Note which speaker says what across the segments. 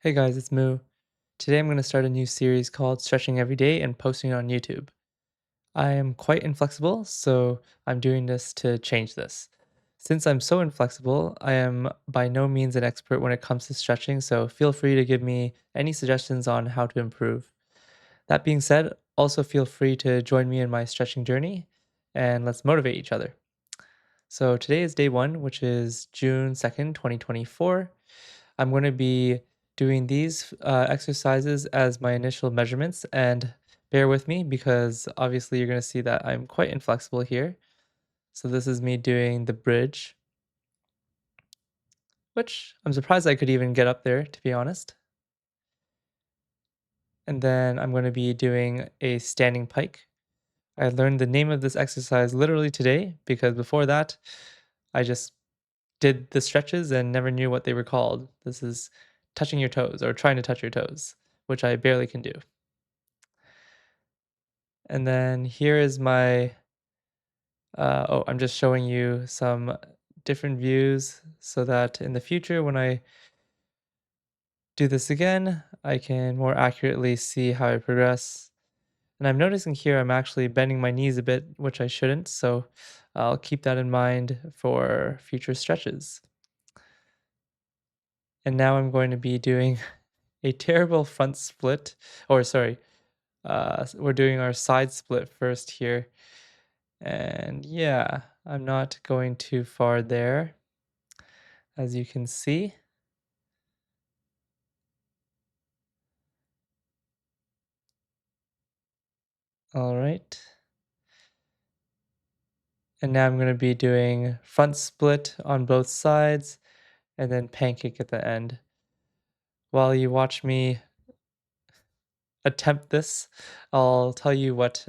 Speaker 1: Hey guys, it's Moo. Today I'm going to start a new series called Stretching Every Day and posting it on YouTube. I am quite inflexible, so I'm doing this to change this. Since I'm so inflexible, I am by no means an expert when it comes to stretching, so feel free to give me any suggestions on how to improve. That being said, also feel free to join me in my stretching journey and let's motivate each other. So today is day one, which is June 2nd, 2024. I'm going to be doing these exercises as my initial measurements, and bear with me because obviously you're going to see that I'm quite inflexible here. So this is me doing the bridge, which I'm surprised I could even get up there, to be honest. And then I'm going to be doing a standing pike. I learned the name of this exercise literally today because before that, I just did the stretches and never knew what they were called. This is touching your toes or trying to touch your toes, which I barely can do. And then here is my, I'm just showing you some different views so that in the future, when I do this again, I can more accurately see how I progress. And I'm noticing here I'm actually bending my knees a bit, which I shouldn't. So I'll keep that in mind for future stretches. And now I'm going to be doing a terrible front split, or sorry, we're doing our side split first here. And yeah, I'm not going too far there, as you can see. All right. And now I'm going to be doing front split on both sides and then pancake at the end. While you watch me attempt this, I'll tell you what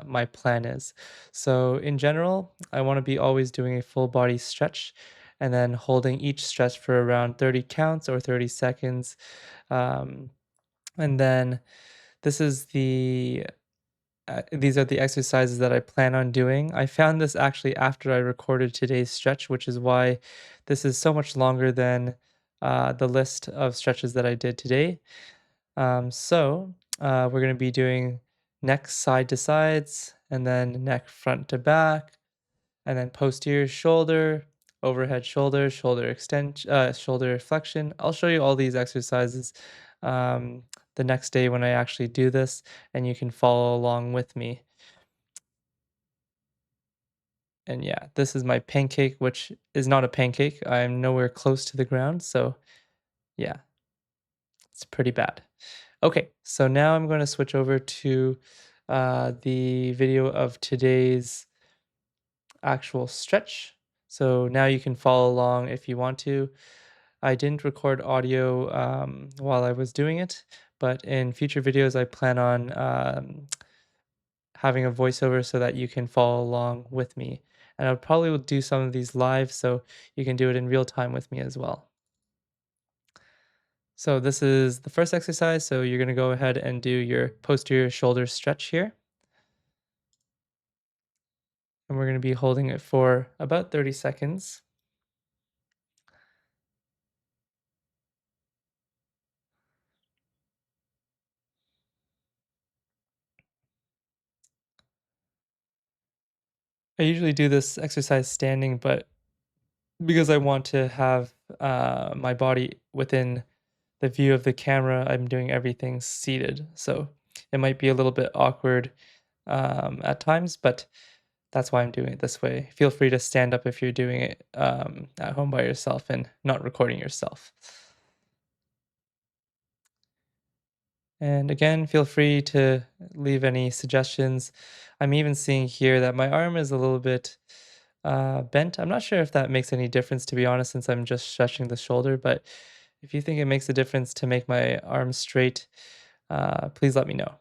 Speaker 1: my plan is. So, in general, I want to be always doing a full body stretch and then holding each stretch for around 30 counts or 30 seconds. Um, and then this is these are the exercises that I plan on doing. I found this actually after I recorded today's stretch, which is why this is so much longer than the list of stretches that I did today. We're going to be doing neck side to sides, and then neck front to back, and then posterior shoulder, overhead shoulder, shoulder extension, shoulder flexion. I'll show you all these exercises um, the next day when I actually do this, and you can follow along with me. And yeah, this is my pancake, which is not a pancake. I'm nowhere close to the ground, so yeah, it's pretty bad. Okay, so now I'm going to switch over to the video of today's actual stretch. So now you can follow along if you want to. I didn't record audio while I was doing it, but in future videos, I plan on having a voiceover so that you can follow along with me. And I probably will do some of these live so you can do it in real time with me as well. So this is the first exercise. So you're going to go ahead and do your posterior shoulder stretch here. And we're going to be holding it for about 30 seconds. I usually do this exercise standing, but because I want to have my body within the view of the camera, I'm doing everything seated. So it might be a little bit awkward at times, but that's why I'm doing it this way. Feel free to stand up if you're doing it at home by yourself and not recording yourself. And again, feel free to leave any suggestions. I'm even seeing here that my arm is a little bit bent. I'm not sure if that makes any difference, to be honest, since I'm just stretching the shoulder. But if you think it makes a difference to make my arm straight, please let me know.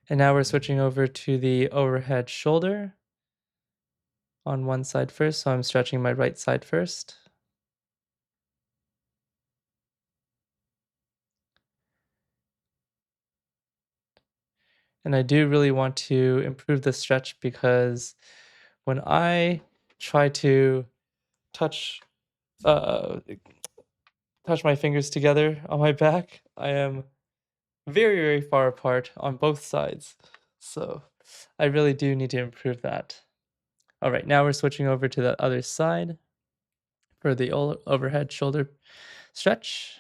Speaker 1: And now we're switching over to the overhead shoulder on one side first. So I'm stretching my right side first. And I do really want to improve the stretch because when I try to touch uh touch my fingers together on my back, I am very, very far apart on both sides. So I really do need to improve that. All right, now we're switching over to the other side for the overhead shoulder stretch.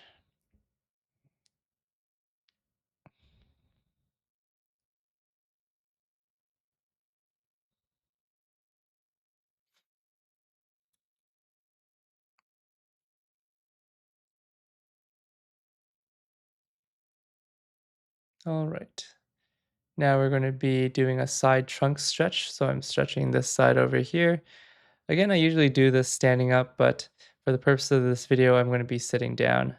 Speaker 1: All right. Now we're going to be doing a side trunk stretch. So I'm stretching this side over here. Again, I usually do this standing up, but for the purpose of this video, I'm going to be sitting down.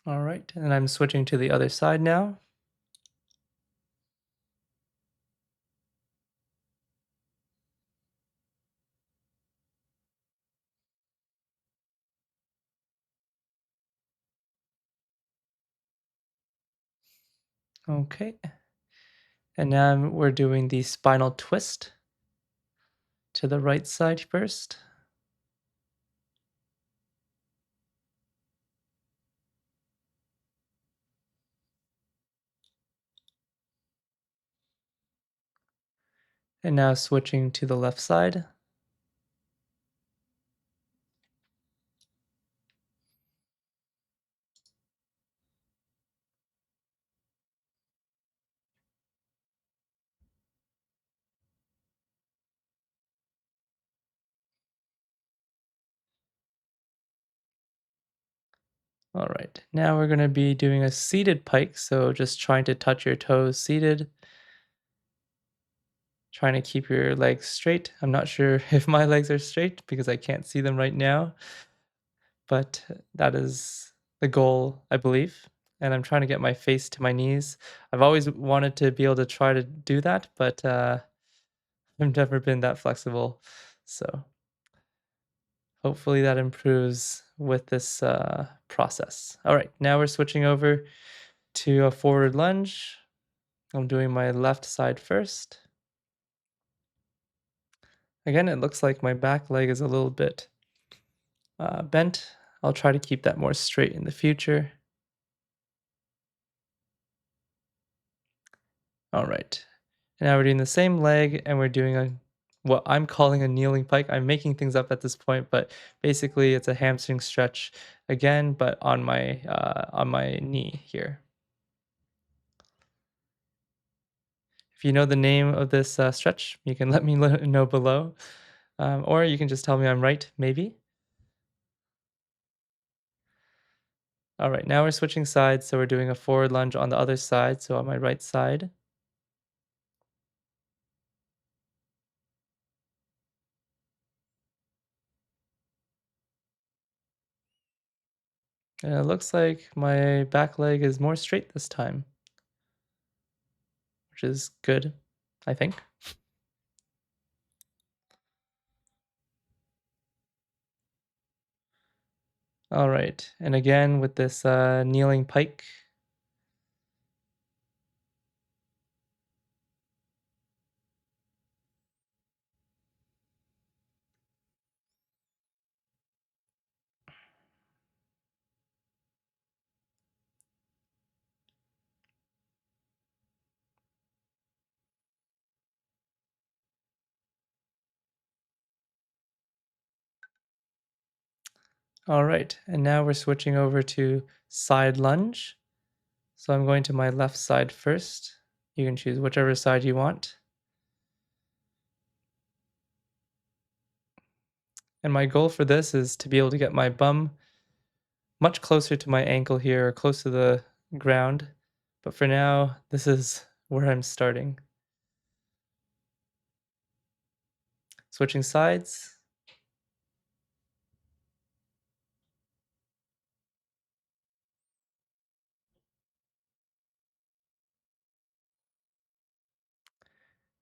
Speaker 1: All right, and I'm switching to the other side now. Okay, and now we're doing the spinal twist to the right side first. And now switching to the left side. All right, now we're going to be doing a seated pike. So just trying to touch your toes seated, trying to keep your legs straight. I'm not sure if my legs are straight because I can't see them right now, but that is the goal, I believe. And I'm trying to get my face to my knees. I've always wanted to be able to try to do that, but I've never been that flexible. So hopefully that improves with this process. All right, now we're switching over to a forward lunge. I'm doing my left side first. Again, it looks like my back leg is a little bit bent. I'll try to keep that more straight in the future. All right. And now we're doing the same leg and we're doing a what I'm calling a kneeling pike. I'm making things up at this point, but basically it's a hamstring stretch again, but on my knee here. If you know the name of this stretch, you can let me know below, or you can just tell me I'm right, maybe. All right, now we're switching sides, so we're doing a forward lunge on the other side, so on my right side. And it looks like my back leg is more straight this time, which is good, I think. All right, and again with this kneeling pike. All right, and now we're switching over to side lunge. So I'm going to my left side first. You can choose whichever side you want. And my goal for this is to be able to get my bum much closer to my ankle here, or close to the ground. But for now, this is where I'm starting. Switching sides.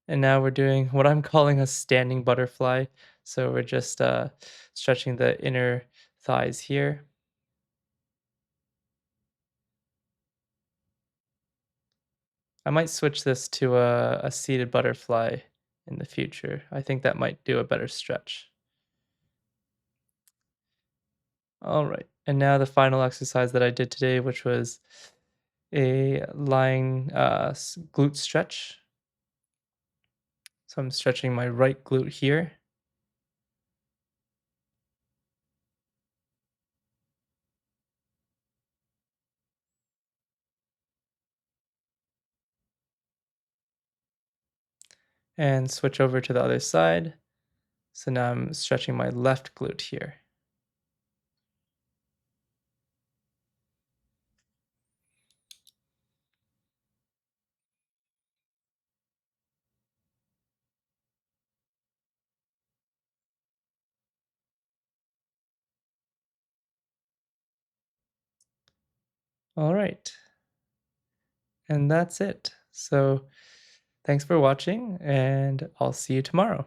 Speaker 1: And now we're doing what I'm calling a standing butterfly. So we're just stretching the inner thighs here. I might switch this to a seated butterfly in the future. I think that might do a better stretch. All right. And now the final exercise that I did today, which was a lying glute stretch. So I'm stretching my right glute here and switch over to the other side. So now I'm stretching my left glute here. All right. And that's it. So thanks for watching, and I'll see you tomorrow.